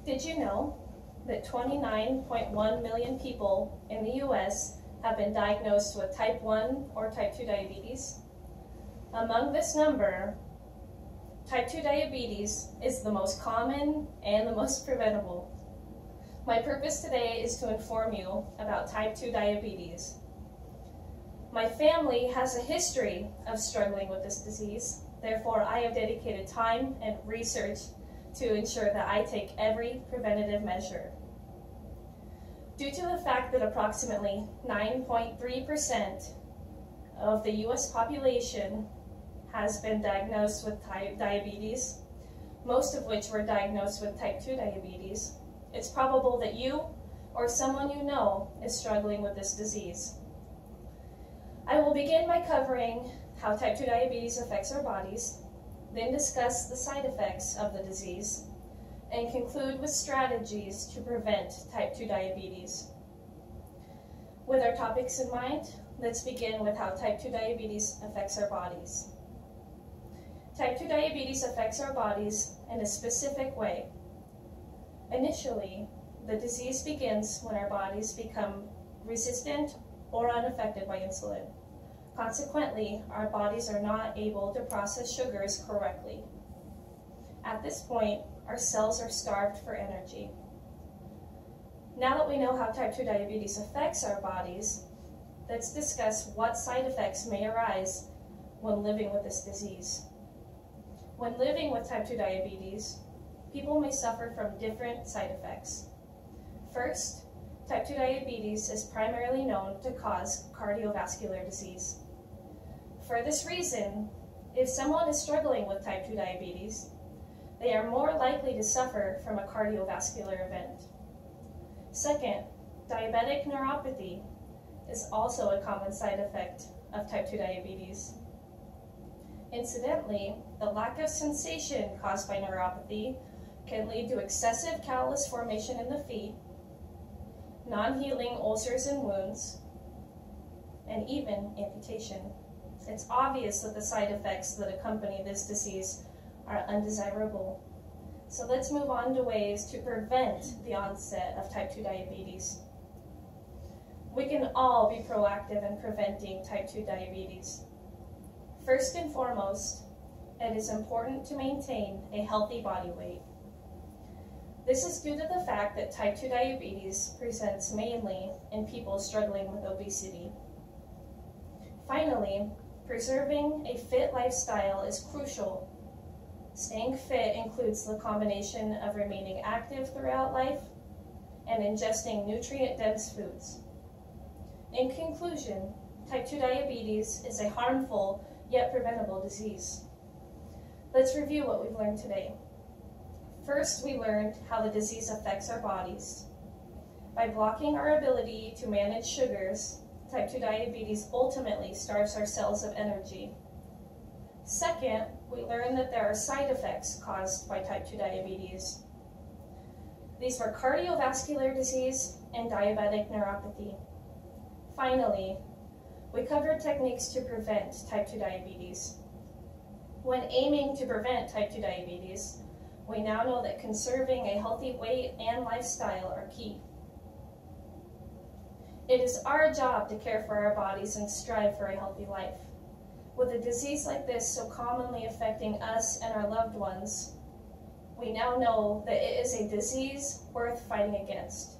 Did you know that 29.1 million people in the US have been diagnosed with type 1 or type 2 diabetes? Among this number, type 2 diabetes is the most common and the most preventable. My purpose today is to inform you about type 2 diabetes. My family has a history of struggling with this disease. Therefore, I have dedicated time and research to ensure that I take every preventative measure. Due to the fact that approximately 9.3% of the US population has been diagnosed with diabetes, most of which were diagnosed with type 2 diabetes, it's probable that you or someone you know is struggling with this disease. I will begin by covering how type 2 diabetes affects our bodies, then discuss the side effects of the disease, and conclude with strategies to prevent type 2 diabetes. With our topics in mind, let's begin with how type 2 diabetes affects our bodies. Type 2 diabetes affects our bodies in a specific way. Initially, the disease begins when our bodies become resistant or unaffected by insulin. Consequently, our bodies are not able to process sugars correctly. At this point, our cells are starved for energy. Now that we know how type 2 diabetes affects our bodies, let's discuss what side effects may arise when living with this disease. When living with type 2 diabetes, people may suffer from different side effects. First, type 2 diabetes is primarily known to cause cardiovascular disease. For this reason, if someone is struggling with type 2 diabetes, they are more likely to suffer from a cardiovascular event. Second, diabetic neuropathy is also a common side effect of type 2 diabetes. Incidentally, the lack of sensation caused by neuropathy can lead to excessive callus formation in the feet, non-healing ulcers and wounds, and even amputation. It's obvious that the side effects that accompany this disease are undesirable. So let's move on to ways to prevent the onset of type 2 diabetes. We can all be proactive in preventing type 2 diabetes. First and foremost, it is important to maintain a healthy body weight. This is due to the fact that type 2 diabetes presents mainly in people struggling with obesity. Finally, preserving a fit lifestyle is crucial. Staying fit includes the combination of remaining active throughout life and ingesting nutrient-dense foods. In conclusion, type 2 diabetes is a harmful yet preventable disease. Let's review what we've learned today. First, we learned how the disease affects our bodies. By blocking our ability to manage sugars, type 2 diabetes ultimately starves our cells of energy. Second, we learned that there are side effects caused by type 2 diabetes. These were cardiovascular disease and diabetic neuropathy. Finally, we covered techniques to prevent type 2 diabetes. When aiming to prevent type 2 diabetes, we now know that conserving a healthy weight and lifestyle are key. It is our job to care for our bodies and strive for a healthy life. With a disease like this so commonly affecting us and our loved ones, we now know that it is a disease worth fighting against.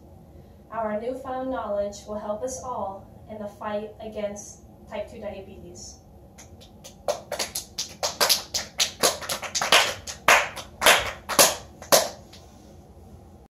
Our newfound knowledge will help us all in the fight against type 2 diabetes.